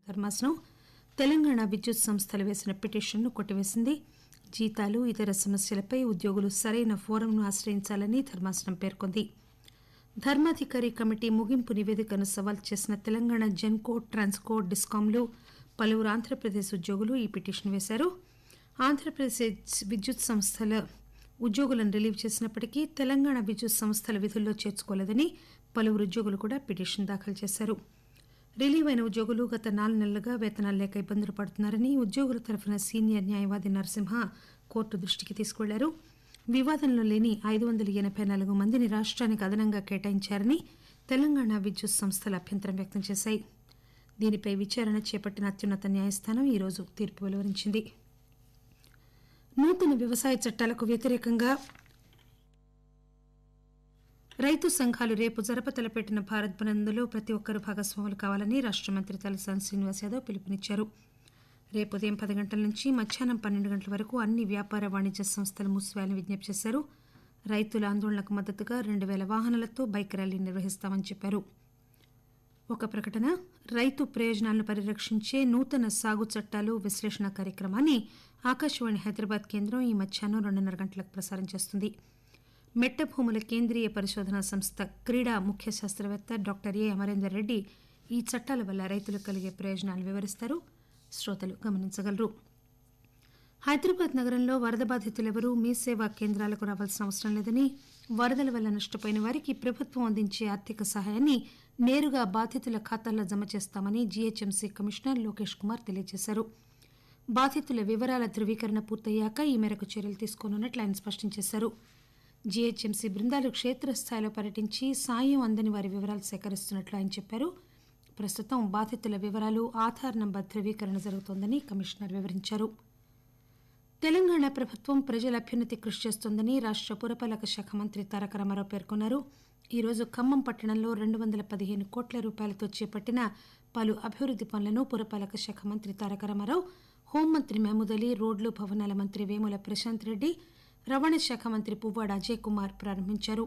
ధర్మాసనం తెలంగాణ విద్యుత్ సంస్థలు వేసిన పిటిషన్ను కొట్టివేసింది. జీతాలు ఇతర సమస్యలపై ఉద్యోగులు సరైన ఫోరంను ఆశ్రయించాలని ధర్మాసనం పేర్కొంది. ధర్మాధికారి కమిటీ ముగింపు నివేదికను సవాల్ చేసిన తెలంగాణ జెన్కో, ట్రాన్స్కో, డిస్కాంలు, పలువురు ఆంధ్రప్రదేశ్ ఉద్యోగులు ఈ పిటిషన్ వేశారు. ఆంధ్రప్రదేశ్ విద్యుత్ సంస్థల ఉద్యోగులను రిలీవ్ చేసినప్పటికీ తెలంగాణ విద్యుత్ సంస్థల విధుల్లో చేర్చుకోలేదని పలువురు ఉద్యోగులు కూడా పిటిషన్ దాఖలు చేశారు. రిలీవ్ అయిన ఉద్యోగులు గత 4 నెలలుగా వేతనాలు లేక ఇబ్బందులు పడుతున్నారని ఉద్యోగుల తరఫున సీనియర్ న్యాయవాది నరసింహ కోర్టు దృష్టికి తీసుకువెళ్లారు. వివాదంలో లేని 584 మందిని రాష్ట్రానికి అదనంగా కేటాయించారని తెలంగాణ విద్యుత్ సంస్థలు అభ్యంతరం వ్యక్తం చేశాయి. దీనిపై విచారణ చేపట్టిన అత్యున్నత న్యాయస్థానం ఈరోజు తీర్పు వెలువరించింది. నూతన వ్యవసాయ చట్టాలకు వ్యతిరేకంగా రైతు సంఘాలు రేపు జరపతలపెట్టిన భారత్ బంద్లో ప్రతి ఒక్కరూ భాగస్వాములు కావాలని రాష్ట మంత్రి తలసాని శ్రీనివాస్ యాదవ్ పిలుపునిచ్చారు. రేపు ఉదయం 10 గంటల నుంచి మధ్యాహ్నం 12 గంటల వరకు అన్ని వ్యాపార వాణిజ్య సంస్థలు మూసివేయాలని విజ్ఞప్తి చేశారు. రైతుల ఆందోళనకు మద్దతుగా 2000 వాహనాలతో బైక్ ర్యాలీ నిర్వహిస్తామని చెప్పారు. ఒక ప్రకటన, రైతు ప్రయోజనాలను పరిరక్షించే నూతన సాగు చట్టాలు విశ్లేషణ కార్యక్రమాన్ని ఆకాశవాణి హైదరాబాద్ కేంద్రం ఈ మధ్యాహ్నం 2:30 గంటలకు ప్రసారం చేస్తుంది. మెట్ట భూముల కేంద్రీయ పరిశోధనా సంస్థ క్రీడా ముఖ్య శాస్త్రవేత్త డాక్టర్ ఏ అమరేందర్ రెడ్డి ఈ చట్టాల వల్ల రైతులకు కలిగే ప్రయోజనాలు వివరిస్తారు. శ్రోతలు గమనించగలరు. హైదరాబాద్ నగరంలో వరద బాధితులెవరూ మీ సేవా కేంద్రాలకు రావాల్సిన అవసరం లేదని, వరదల వల్ల నష్టపోయిన వారికి ప్రభుత్వం అందించే ఆర్థిక సహాయాన్ని నేరుగా బాధితుల ఖాతాల్లో జమ చేస్తామని జీహెచ్ఎంసీ కమిషనర్ లోకేష్ కుమార్ తెలియజేశారు. బాధితుల వివరాల ధృవీకరణ పూర్తయ్యాక ఈ మేరకు చర్యలు తీసుకోనున్నట్లు ఆయన స్పష్టం చేశారు. జీహెచ్ఎంసీ బృందాలు క్షేత్రస్థాయిలో పర్యటించి సాయం అందని వారి వివరాలు సేకరిస్తున్నట్లు ఆయన చెప్పారు. ప్రస్తుతం బాధితుల వివరాలు, ఆధార్ నంబర్ ధృవీకరణ జరుగుతోందని కమిషనర్ వివరించారు. తెలంగాణ ప్రభుత్వం ప్రజల అభ్యున్నతి కృషి చేస్తోందని రాష్ట పురపాలక శాఖ మంత్రి తారక రామారావు పేర్కొన్నారు. ఈరోజు ఖమ్మం పట్టణంలో 215 కోట్ల రూపాయలతో చేపట్టిన పలు అభివృద్ది పనులను పురపాలక శాఖ మంత్రి తారక రామారావు, హోంమంత్రి మహమూద్ అలీ, రోడ్లు భవనాల మంత్రి వేముల ప్రశాంత్ రెడ్డి, రవాణా శాఖ మంత్రి పువ్వాడ అజయ్ కుమార్ ప్రారంభించారు.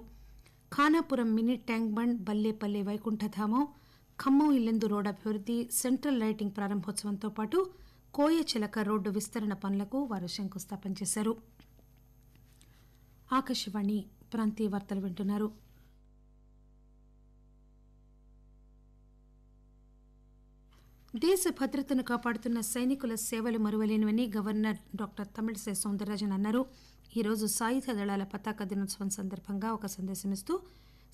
Khanapuram mini tank bund, Ballepalli వైకుంఠధామం, ఖమ్మం ఇల్లెందు రోడ్డు అభివృద్ది, సెంట్రల్ లైటింగ్ ప్రారంభోత్సవంతో పాటు కోయచిలక రోడ్డు విస్తరణ పనులకు వారు శంకుస్థాపన చేశారు. ఆకాశవాణి ప్రాంతీయ వార్తలు వింటున్నారు. దేశ భద్రతను కాపాడుతున్న సైనికుల సేవలు మరువలేనివని గవర్నర్ డాక్టర్ తమిళిసై సౌందరరాజన్ అన్నారు. ఈరోజు సాయుధ దళాల పతాక దినోత్సవం సందర్భంగా ఒక సందేశమిస్తూ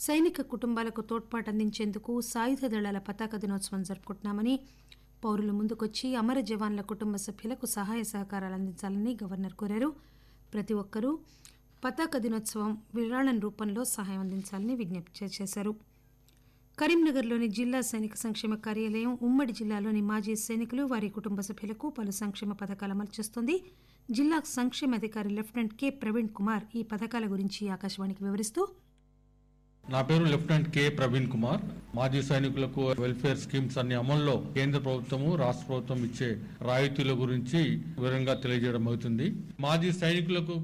సైనిక కుటుంబాలకు తోడ్పాటు అందించేందుకు సాయుధ దళాల పతాక దినోత్సవం జరుపుకుంటున్నామని, పౌరులు ముందుకొచ్చి అమర జవాన్ల కుటుంబ సభ్యులకు సహాయ సహకారాలు అందించాలని గవర్నర్ కోరారు. ప్రతి ఒక్కరూ పతాక దినోత్సవం విరాళం రూపంలో సహాయం అందించాలని విజ్ఞప్తి చేశారు. కరీంనగర్లోని జిల్లా సైనిక సంక్షేమ కార్యాలయం ఉమ్మడి జిల్లాలోని మాజీ సైనికులు, వారి కుటుంబ సభ్యులకు పలు సంక్షేమ పథకాలు అమలు చేస్తోంది. జిల్లా సంక్షేమ అధికారి లెఫ్టినెంట్ కె ప్రవీణ్ కుమార్ ఈ పథకాల గురించి ఆకాశవాణికి వివరిస్తూ, నా పేరు లెఫ్టినెంట్ కె ప్రవీణ్ కుమార్. మాజీ సైనికులకు వెల్ఫేర్ స్కీమ్స్ అన్ని అమల్లో కేంద్ర ప్రభుత్వము, రాష్ట్ర ప్రభుత్వం ఇచ్చే రాయితీల గురించి వివరంగా తెలియజేయడం అవుతుంది. మాజీ సైనికులకు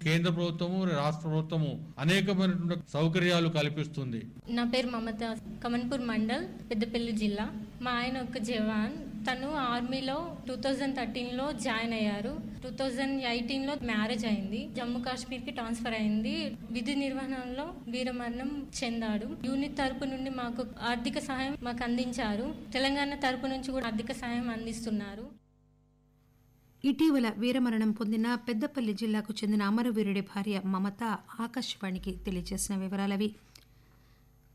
కేంద్ర ప్రభుత్వము, రాష్ట్ర ప్రభుత్వము అనేకమైనటువంటి సౌకర్యాలు కల్పిస్తుంది. నా పేరు మమత, కమన్పూర్ మండల్, పెద్దపల్లి జిల్లా. మా ఆయన ఒక జవాన్. తను ఆర్మీలో 2013లో జాయిన్ అయ్యారు. 2018లో మ్యారేజ్ అయింది. జమ్మూ కాశ్మీర్ కి ట్రాన్స్ఫర్ అయింది. విధి నిర్వహణలో వీరమరణం చెందాడు. యూనిట్ తరపు నుండి మాకు ఆర్థిక సహాయం మాకు అందించారు. తెలంగాణ తరపు నుంచి కూడా ఆర్థిక సహాయం అందిస్తున్నారు. ఇటీవల వీరమరణం పొందిన పెద్దపల్లి జిల్లాకు చెందిన అమరవీరుడి భార్య మమత ఆకాశవాణికి తెలియజేసిన వివరాలవి.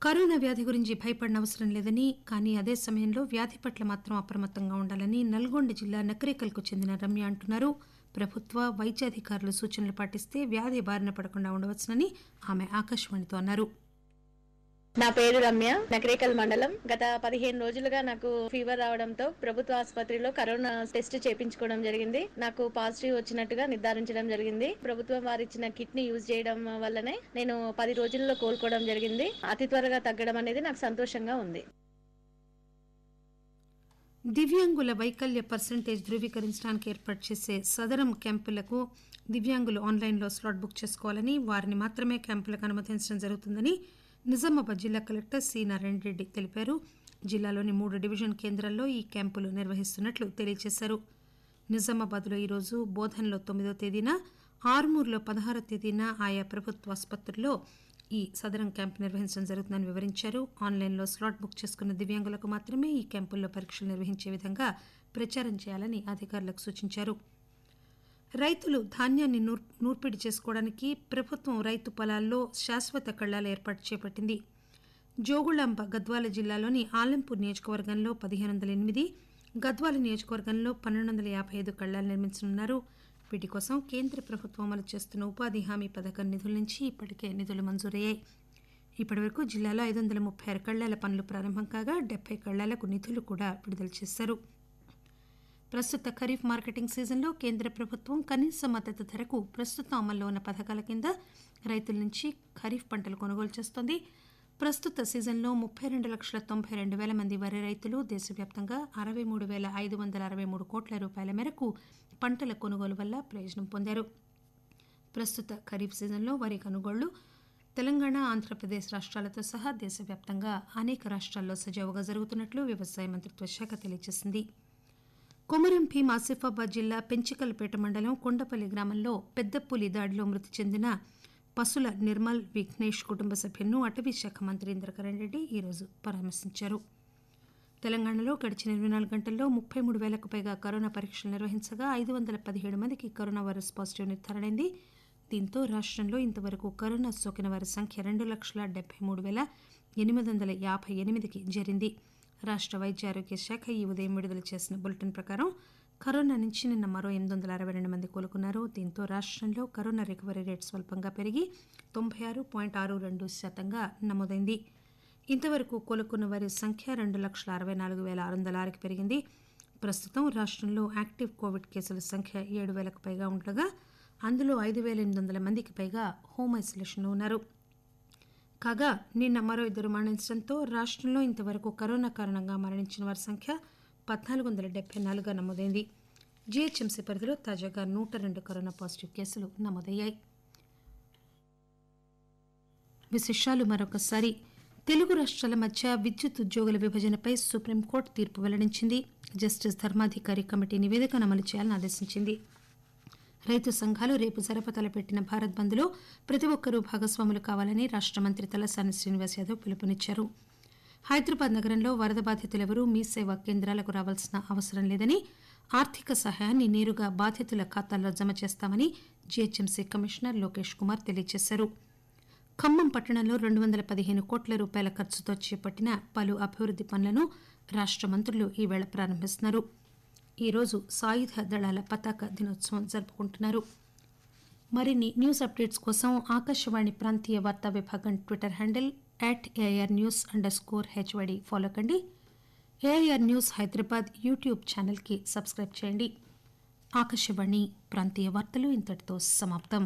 కరోనా వ్యాధి గురించి భయపడిన అవసరం లేదని, కానీ అదే సమయంలో వ్యాధి పట్ల మాత్రం అప్రమత్తంగా ఉండాలని నల్గొండ జిల్లా నకరేకల్కు చెందిన రమ్య అంటున్నారు. ప్రభుత్వ వైద్యాధికారులు సూచనలు పాటిస్తే వ్యాధి బారిన పడకుండా ఉండవచ్చునని ఆమె ఆకాశవాణితో అన్నారు. నా పేరు రమ్య, నకరేకల్ మండలం. గత 15 రోజులుగా నాకు ఫీవర్ రావడంతో ప్రభుత్వ ఆసుపత్రిలో కరోనా టెస్ట్ చేయించుకోవడం జరిగింది. నాకు పాజిటివ్ వచ్చినట్టుగా నిర్ధారించడం జరిగింది. ప్రభుత్వం వారిచ్చిన కిట్ ని యూజ్ చేయడం వల్లనే నేను 10 రోజుల్లో కోలుకోవడం జరిగింది. అతి త్వరగా తగ్గడం అనేది నాకు సంతోషంగా ఉంది. దివ్యాంగుల వైకల్య పర్సంటేజ్ ధృవీకరించడానికి ఏర్పాటు చేసే సదరం క్యాంపులకు దివ్యాంగులు ఆన్లైన్లో స్లాట్ బుక్ చేసుకోవాలని, వారిని మాత్రమే క్యాంపులకు అనుమతించడం జరుగుతుందని నిజామాబాద్ జిల్లా కలెక్టర్ సి నారాయణ రెడ్డి తెలిపారు. జిల్లాలోని 3 డివిజన్ కేంద్రాల్లో ఈ క్యాంపులు నిర్వహిస్తున్నట్లు తెలియజేశారు. నిజామాబాద్లో ఈరోజు, బోధన్లో 9వ తేదీన, ఆర్మూర్లో 16వ తేదీన ఆయా ప్రభుత్వ ఆసుపత్రుల్లో ఈ సదరం క్యాంపు నిర్వహించడం జరుగుతుందని వివరించారు. ఆన్లైన్లో స్లాట్ బుక్ చేసుకున్న దివ్యాంగులకు మాత్రమే ఈ క్యాంపుల్లో పరీక్షలు నిర్వహించే విధంగా ప్రచారం చేయాలని అధికారులకు సూచించారు. రైతులు ధాన్యాన్ని నూర్పిడి చేసుకోవడానికి ప్రభుత్వం రైతు పొలాల్లో శాశ్వత కళ్లాలు ఏర్పాటు చేపట్టింది. జోగుళాంబ గద్వాల జిల్లాలోని ఆలంపూర్ నియోజకవర్గంలో 1508, గద్వాల నియోజకవర్గంలో 1255 కళ్లాలు నిర్మించనున్నారు. వీటి కోసం కేంద్ర ప్రభుత్వం అమలు చేస్తున్న ఉపాధి హామీ పథకం నిధుల నుంచి ఇప్పటికే నిధులు మంజూరయ్యాయి. ఇప్పటివరకు జిల్లాలో 536 కళ్లాల పనులు ప్రారంభం కాగా 70 కళ్లాలకు నిధులు కూడా విడుదల చేశారు. ప్రస్తుత ఖరీఫ్ మార్కెటింగ్ సీజన్లో కేంద్ర ప్రభుత్వం కనీస మద్దతు ధరకు ప్రస్తుతం అమల్లో ఉన్న పథకాల కింద రైతుల నుంచి ఖరీఫ్ పంటలు కొనుగోలు చేస్తోంది. ప్రస్తుత సీజన్లో 32,92,000 మంది వరి రైతులు దేశవ్యాప్తంగా 63,563 కోట్ల రూపాయల మేరకు పంటల కొనుగోలు వల్ల ప్రయోజనం పొందారు. ప్రస్తుత ఖరీఫ్ సీజన్లో వరి కొనుగోళ్లు తెలంగాణ, ఆంధ్రప్రదేశ్ రాష్ట్రాలతో సహా దేశవ్యాప్తంగా అనేక రాష్ట్రాల్లో సజావుగా జరుగుతున్నట్లు వ్యవసాయ మంత్రిత్వ శాఖ తెలియజేసింది. కొమరం భీం ఆసిఫాబాద్ జిల్లా పెంచికల్పేట మండలం కొండపల్లి గ్రామంలో పెద్ద పులి దాడిలో మృతి చెందిన పసుల నిర్మల్, విఘ్నేష్ కుటుంబ సభ్యులను అటవీ శాఖ మంత్రి ఇంద్రకరణ్ రెడ్డి ఈరోజు పరామర్శించారు. తెలంగాణలో గడిచిన 24 గంటల్లో 33,000కు పైగా కరోనా పరీక్షలు నిర్వహించగా 517 మందికి కరోనా వైరస్ పాజిటివ్ నిర్ధారణైంది. దీంతో రాష్ట్రంలో ఇంతవరకు కరోనా సోకిన వారి సంఖ్య 2,73,858కి చేరింది. రాష్ట్ర వైద్య ఆరోగ్య శాఖ ఈ ఉదయం విడుదల చేసిన బులెటిన్ ప్రకారం కరోనా నుంచి నిన్న మరో 862 మంది కోలుకున్నారు. దీంతో రాష్ట్రంలో కరోనా రికవరీ రేటు స్వల్పంగా పెరిగి 96.62% నమోదైంది. ఇంతవరకు కోలుకున్న వారి సంఖ్య 2,64,606కి పెరిగింది. ప్రస్తుతం రాష్ట్రంలో యాక్టివ్ కోవిడ్ కేసుల సంఖ్య 7,000కు పైగా ఉండగా అందులో 5,800 మందికి పైగా హోమ్ ఐసోలేషన్లో ఉన్నారు. కాగా నిన్న మరో 2 మరణించడంతో రాష్ట్రంలో ఇంతవరకు కరోనా కారణంగా మరణించిన వారి సంఖ్య 1,474గా నమోదైంది. జీహెచ్ఎంసీ పరిధిలో తాజాగా 102 కరోనా పాజిటివ్ కేసులు నమోదయ్యాయి. విశేషాలు మరొకసారి. తెలుగు రాష్ట్రాల మధ్య విద్యుత్ ఉద్యోగుల విభజనపై సుప్రీంకోర్టు తీర్పు వెల్లడించింది. జస్టిస్ ధర్మాధికారి కమిటీ నివేదికను అమలు చేయాలని ఆదేశించింది. రైతు సంఘాలు రేపు తలపెట్టిన భారత్ బంద్లో ప్రతి ఒక్కరూ భాగస్వాములు కావాలని రాష్ట్ర మంత్రి తలసాని శ్రీనివాస్ యాదవ్ పిలుపునిచ్చారు. హైదరాబాద్ నగరంలో వరద బాధితులెవరూ మీ సేవా కేంద్రాలకు రావాల్సిన అవసరం లేదని, ఆర్థిక సహాయాన్ని నేరుగా బాధితుల ఖాతాల్లో జమ చేస్తామని జీహెచ్ఎంసీ కమిషనర్ లోకేష్ కుమార్ తెలియజేశారు. ఖమ్మం పట్టణంలో 215 కోట్ల రూపాయల ఖర్చుతో చేపట్టిన పలు అభివృద్ది పనులను రాష్ట్ర మంత్రులు ఈవేళ ప్రారంభిస్తున్నారు. ఈరోజు సాయుధ దళాల పతాక దినోత్సవం జరుపుకుంటున్నారు. మరిన్ని న్యూస్ అప్డేట్స్ కోసం ఆకాశవాణి ప్రాంతీయ వార్తా విభాగం ట్విట్టర్ హ్యాండిల్ @AIRnews_HYD ఫాలో కండి. AIR న్యూస్ హైదరాబాద్ యూట్యూబ్ ఛానల్కి సబ్స్క్రైబ్ చేయండి. ఆకాశవాణి ప్రాంతీయ వార్తలు ఇంతటితో సమాప్తం.